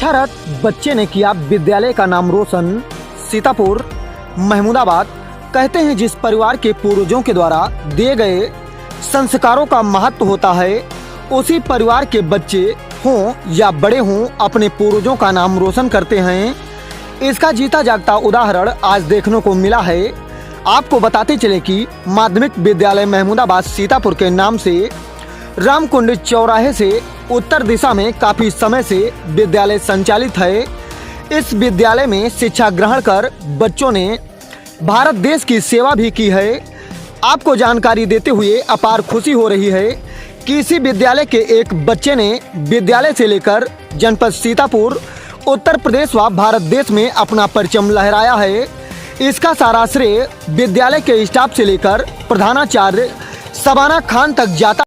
इच्छारत बच्चे ने किया विद्यालय का नाम रोशन। सीतापुर महमूदाबाद कहते हैं जिस परिवार के पूर्वजों के द्वारा दिए गए संस्कारों का महत्व होता है, उसी परिवार के बच्चे हों या बड़े हों अपने पूर्वजों का नाम रोशन करते हैं। इसका जीता जागता उदाहरण आज देखने को मिला है। आपको बताते चले कि माध्यमिक विद्यालय महमूदाबाद सीतापुर के नाम से रामकुंड चौराहे से उत्तर दिशा में काफी समय से विद्यालय संचालित है। इस विद्यालय में शिक्षा ग्रहण कर बच्चों ने भारत देश की सेवा भी की है। आपको जानकारी देते हुए अपार खुशी हो रही है कि इसी विद्यालय के एक बच्चे ने विद्यालय से लेकर जनपद सीतापुर उत्तर प्रदेश व भारत देश में अपना परचम लहराया है। इसका सारा श्रेय विद्यालय के स्टाफ से लेकर प्रधानाचार्य शबाना खान तक जाता।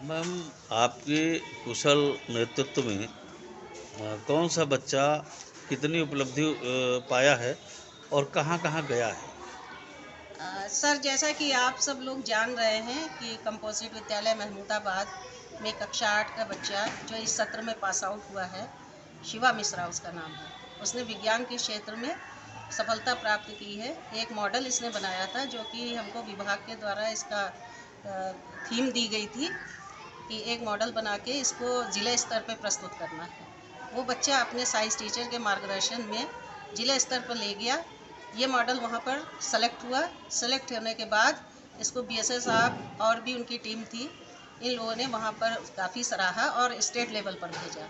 मैम, आपके कुशल नेतृत्व में कौन सा बच्चा कितनी उपलब्धि पाया है और कहाँ कहाँ गया है? सर, जैसा कि आप सब लोग जान रहे हैं कि कंपोजिट विद्यालय महमूदाबाद में कक्षा 8 का बच्चा जो इस सत्र में पास आउट हुआ है, शिवा मिश्रा उसका नाम है। उसने विज्ञान के क्षेत्र में सफलता प्राप्त की है। एक मॉडल इसने बनाया था जो कि हमको विभाग के द्वारा इसका थीम दी गई थी कि एक मॉडल बना के इसको जिला स्तर पर प्रस्तुत करना है। वो बच्चा अपने साइंस टीचर के मार्गदर्शन में जिला स्तर पर ले गया। ये मॉडल वहाँ पर सेलेक्ट हुआ। सेलेक्ट होने के बाद इसको BSS साहब और भी उनकी टीम थी, इन लोगों ने वहाँ पर काफ़ी सराहा और स्टेट लेवल पर भेजा।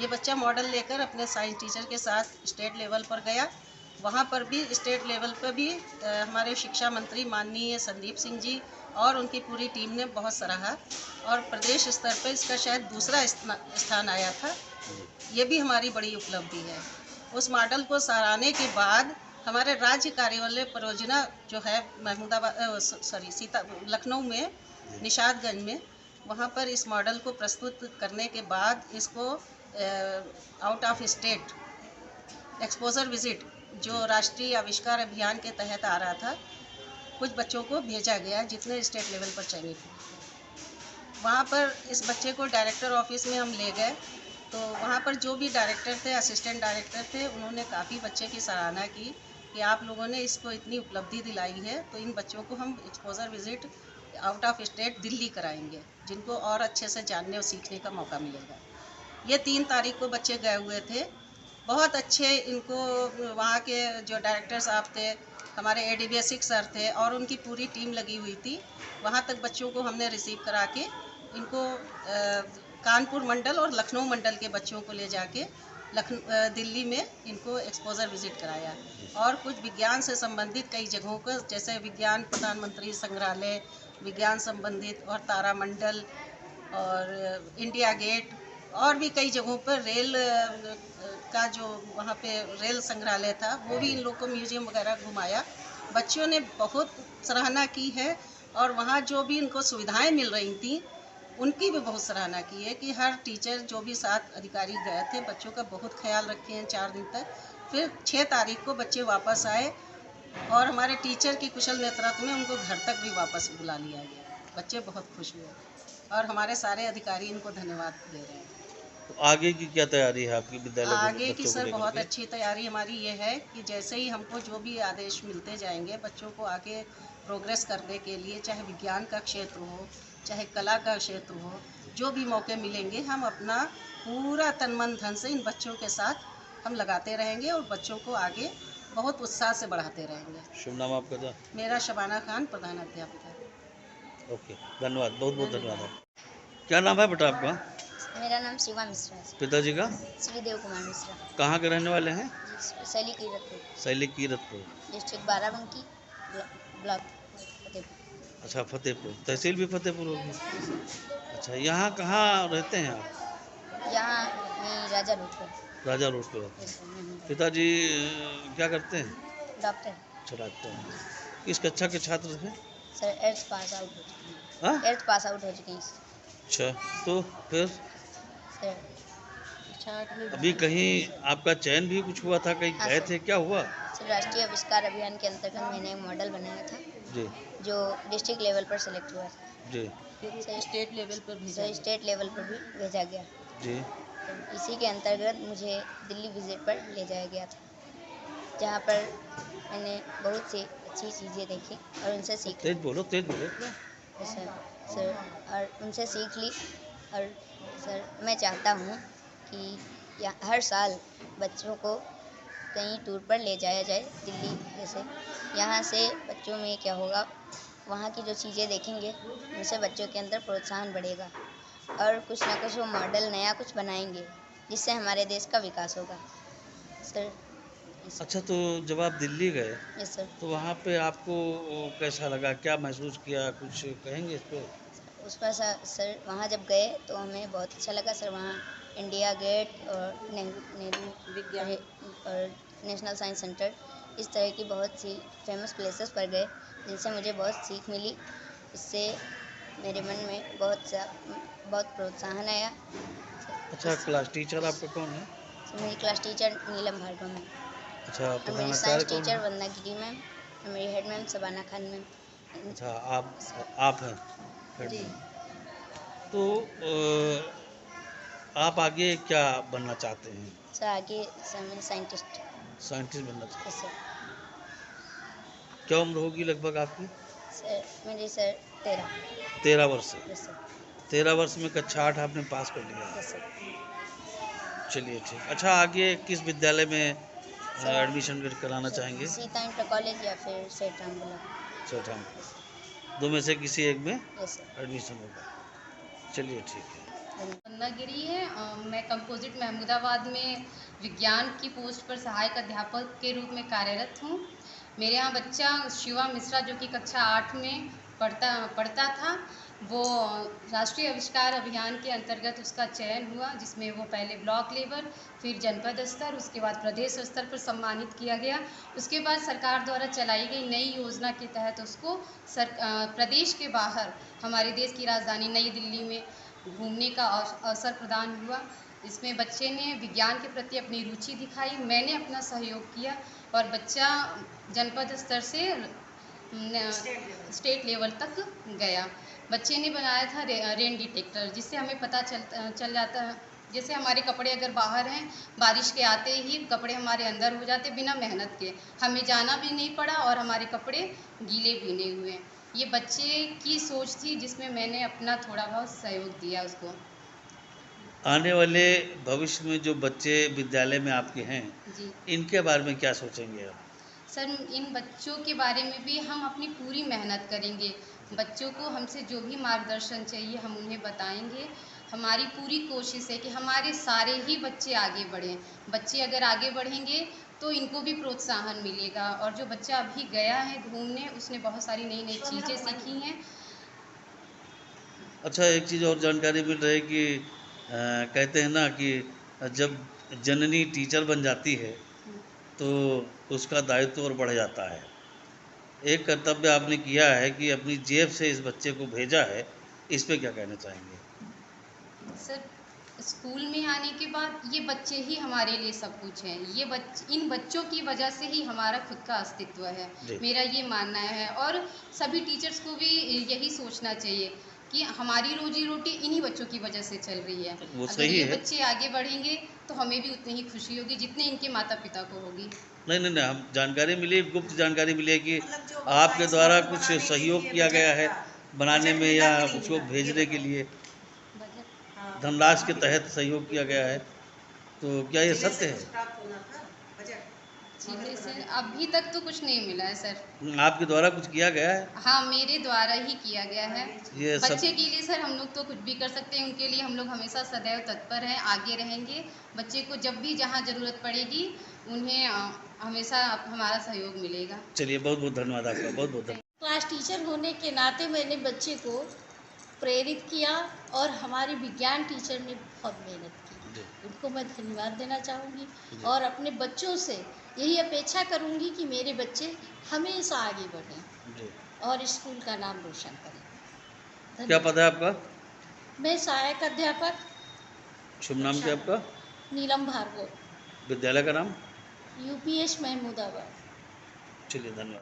ये बच्चा मॉडल लेकर अपने साइंस टीचर के साथ स्टेट लेवल पर गया। वहाँ पर भी स्टेट लेवल पर भी हमारे शिक्षा मंत्री माननीय संदीप सिंह जी और उनकी पूरी टीम ने बहुत सराहा और प्रदेश स्तर पर इसका शायद दूसरा स्थान आया था। ये भी हमारी बड़ी उपलब्धि है। उस मॉडल को सराहने के बाद हमारे राज्य कार्यालय परियोजना जो है लखनऊ में निशादगंज में, वहाँ पर इस मॉडल को प्रस्तुत करने के बाद इसको out of state exposure visit जो राष्ट्रीय आविष्कार अभियान के तहत आ रहा था, कुछ बच्चों को भेजा गया जितने स्टेट लेवल पर चयनित हुए। वहाँ पर इस बच्चे को डायरेक्टर ऑफिस में हम ले गए, तो वहाँ पर जो भी डायरेक्टर थे, असिस्टेंट डायरेक्टर थे, उन्होंने काफ़ी बच्चे की सराहना की कि आप लोगों ने इसको इतनी उपलब्धि दिलाई है, तो इन बच्चों को हम exposure visit out of state Delhi कराएंगे, जिनको और अच्छे से जानने और सीखने का मौका मिलेगा। ये 3 तारीख को बच्चे गए हुए थे। बहुत अच्छे इनको वहाँ के जो डायरेक्टर साहब थे, हमारे ADBSIC सर थे और उनकी पूरी टीम लगी हुई थी। वहाँ तक बच्चों को हमने रिसीव करा के इनको कानपुर मंडल और लखनऊ मंडल के बच्चों को ले जाके दिल्ली में इनको एक्सपोजर विजिट कराया और कुछ विज्ञान से संबंधित कई जगहों पर, जैसे विज्ञान प्रधानमंत्री संग्रहालय, विज्ञान संबंधित और तारामंडल और इंडिया गेट और भी कई जगहों पर रेल का जो वहाँ पे रेल संग्रहालय था, वो भी इन लोगों को म्यूजियम वगैरह घुमाया। बच्चों ने बहुत सराहना की है और वहाँ जो भी इनको सुविधाएं मिल रही थी उनकी भी बहुत सराहना की है कि हर टीचर जो भी साथ अधिकारी गए थे बच्चों का बहुत ख्याल रखे हैं 4 दिन तक। फिर 6 तारीख को बच्चे वापस आए और हमारे टीचर की कुशल नेतृत्व में उनको घर तक भी वापस बुला लिया गया। बच्चे बहुत खुश हुए और हमारे सारे अधिकारी इनको धन्यवाद दे रहे हैं। तो आगे की क्या तैयारी है आपकी विद्यालय? आगे की सर बहुत अच्छी तैयारी हमारी ये है कि जैसे ही हमको जो भी आदेश मिलते जाएंगे बच्चों को आगे प्रोग्रेस करने के लिए, चाहे विज्ञान का क्षेत्र हो, चाहे कला का क्षेत्र हो, जो भी मौके मिलेंगे हम अपना पूरा तन मन धन से इन बच्चों के साथ हम लगाते रहेंगे और बच्चों को आगे बहुत उत्साह से बढ़ाते रहेंगे। शुभ नाम आपका था? मेरा शबाना खान, प्रधान अध्यापक है। ओके, धन्यवाद, बहुत बहुत धन्यवाद। क्या नाम है बेटा आपका? मेरा नाम शिवा मिश्रा है। पिताजी का? श्रीदेव कुमार मिश्रा। कहाँ के रहने वाले हैं? शैली कीरतपुर, शैली कीरतपुर, डिस्ट्रिक्ट बाराबंकी, ब्लॉक फतेहपुर। अच्छा, फतेहपुर तहसील भी फतेहपुर होगी। अच्छा, यहाँ कहाँ रहते हैं आप? यहाँ मैं राजा रोड पर। राजा रोड पे रहते हैं। पिताजी क्या करते हैं? डॉक्टर। अच्छा, डॉक्टर हैं। किस कक्षा के छात्र थे? सर 8th पास आउट हो चुके हैं। हाँ? 8th पास आउट हो चुके हैं। अच्छा, तो फिर सर अभी कहीं आपका चयन भी कुछ हुआ था, कहीं हाँ, गए सर। थे, क्या हुआ? सर राष्ट्रीय आविष्कार अभियान के अंतर्गत मैंने एक मॉडल बनाया था जी जो डिस्ट्रिक्ट लेवल पर सेलेक्ट हुआ था। जी स्टेट लेवल पर सर स्टेट लेवल पर भी भेजा गया। जी। तो इसी के अंतर्गत मुझे दिल्ली विजिट पर ले जाया गया था, जहाँ पर मैंने बहुत सी अच्छी चीज़ें देखी और उनसे सीखी। तेज बोलो, तेज बोलो। सर और उनसे सीख ली। और सर मैं चाहता हूँ कि हर साल बच्चों को कहीं टूर पर ले जाया जाए, दिल्ली जैसे। यहाँ से बच्चों में क्या होगा, वहाँ की जो चीज़ें देखेंगे उनसे बच्चों के अंदर प्रोत्साहन बढ़ेगा और कुछ ना कुछ वो मॉडल नया कुछ बनाएंगे, जिससे हमारे देश का विकास होगा। सर अच्छा, तो जब आप दिल्ली गए यस सर। तो वहाँ पे आपको कैसा लगा, क्या महसूस किया, कुछ कहेंगे इस पे? उस पर सर वहाँ जब गए तो हमें बहुत अच्छा लगा सर। वहाँ इंडिया गेट और नेहरू विज्ञान और नेशनल साइंस सेंटर, इस तरह की बहुत सी फेमस प्लेसेस पर गए, जिनसे मुझे बहुत सीख मिली। इससे मेरे मन में बहुत प्रोत्साहन आया। अच्छा, क्लास टीचर आपका कौन है? मेरी क्लास टीचर नीलम भार्गव मैम, अच्छा, और मेरी प्रधानाचार्य साइंस कौन टीचर है? वंदना गिरी मैम, और मेरी head ma'am Shabana Khan ma'am. अच्छा, आप हैं हेड जी मैम। तो आप आगे क्या बनना चाहते हैं? सर, आगे सर मैं साइंटिस्ट। साइंटिस्ट बनना चाहते यस सर। हैं? क्या उम्र होगी लगभग आपकी? सर मेरी सर 13। 13 वर्ष से। Yes sir. 13 वर्ष में कक्षा 8 आपने पास कर लिया। Yes sir. चलिए ठीक। अच्छा, आगे किस विद्यालय में सर एडमिशन कराना चाहेंगे? सीता इंटर कॉलेज या फिर सेठ रामबुला। चौठाम, दो में से किसी एक में यस सर। एडमिशन होगा। चलिए ठीक है। धन्यवाद। वंदना गिरी है। मैं कंपोजिट महमूदाबाद में विज्ञान की पोस्ट पर सहायक अध्यापक के रूप में कार्यरत हूँ। मेरे यहाँ बच्चा शिवा मिश्रा, जो कि कक्षा 8 में पढ़ता था, वो राष्ट्रीय आविष्कार अभियान के अंतर्गत उसका चयन हुआ, जिसमें वो पहले ब्लॉक लेवल, फिर जनपद स्तर, उसके बाद प्रदेश स्तर पर सम्मानित किया गया। उसके बाद सरकार द्वारा चलाई गई नई योजना के तहत उसको प्रदेश के बाहर हमारे देश की राजधानी नई दिल्ली में घूमने का अवसर प्रदान हुआ। इसमें बच्चे ने विज्ञान के प्रति अपनी रुचि दिखाई, मैंने अपना सहयोग किया और बच्चा जनपद स्तर से स्टेट लेवल तक गया। बच्चे ने बनाया था रेन डिटेक्टर, जिससे हमें पता चल जाता है, जैसे हमारे कपड़े अगर बाहर हैं, बारिश के आते ही कपड़े हमारे अंदर हो जाते बिना मेहनत के, हमें जाना भी नहीं पड़ा और हमारे कपड़े गीले भी नहीं हुए। ये बच्चे की सोच थी, जिसमें मैंने अपना थोड़ा बहुत सहयोग दिया उसको। आने वाले भविष्य में जो बच्चे विद्यालय में आपके हैं, जी इनके बारे में क्या सोचेंगे आप? सर, इन बच्चों के बारे में भी हम अपनी पूरी मेहनत करेंगे। बच्चों को हमसे जो भी मार्गदर्शन चाहिए हम उन्हें बताएंगे। हमारी पूरी कोशिश है कि हमारे सारे ही बच्चे आगे बढ़ें। बच्चे अगर आगे बढ़ेंगे तो इनको भी प्रोत्साहन मिलेगा। और जो बच्चा अभी गया है घूमने, उसने बहुत सारी नई नई चीज़ें सीखी हैं। अच्छा, एक चीज़ और जानकारी मिल रही है कि कहते हैं ना कि जब जननी टीचर बन जाती है तो उसका दायित्व और बढ़ जाता है। एक कर्तव्य आपने किया है कि अपनी जेब से इस बच्चे को भेजा है, इस पे क्या कहना चाहेंगे? सर, स्कूल में आने के बाद ये बच्चे ही हमारे लिए सब कुछ हैं। इन बच्चों की वजह से ही हमारा खुद का अस्तित्व है, जी। मेरा ये मानना है। और सभी टीचर्स को भी यही सोचना चाहिए कि हमारी रोजी रोटी इन्हीं बच्चों की वजह से चल रही है। वो अगर सही ये है। बच्चे आगे बढ़ेंगे तो हमें भी उतनी ही खुशी होगी जितने इनके माता पिता को होगी। नहीं नहीं नहीं, हम जानकारी मिली, गुप्त जानकारी मिली है कि आपके द्वारा कुछ सहयोग किया गया है बनाने में या उसको भेजने के लिए, बजट धनराशि के तहत सहयोग किया गया है, तो क्या ये सत्य है? जिले से अभी तक तो कुछ नहीं मिला है सर। आपके द्वारा कुछ किया गया है? हाँ, मेरे द्वारा ही किया गया है। ये सब बच्चे के लिए सर हम लोग तो कुछ भी कर सकते हैं, उनके लिए हम लोग हमेशा सदैव तत्पर हैं, आगे रहेंगे। बच्चे को जब भी जहाँ ज़रूरत पड़ेगी उन्हें हमेशा हमारा सहयोग मिलेगा। चलिए, बहुत बहुत धन्यवाद आपका, बहुत बहुत धन्यवाद। क्लास टीचर होने के नाते मैंने बच्चे को प्रेरित किया और हमारे विज्ञान टीचर ने बहुत मेहनत की, जी। उनको मैं धन्यवाद देना चाहूँगी जी। और अपने बच्चों से यही अपेक्षा करूँगी कि मेरे बच्चे हमेशा आगे बढ़ें जी। और स्कूल का नाम रोशन करें। क्या धन्यवाद। पद है आपका? मैं सहायक अध्यापक शुभ नाम क्या आपका? नीलम भार्गव, विद्यालय का नाम? UPS महमूदाबाद। चलिए, धन्यवाद।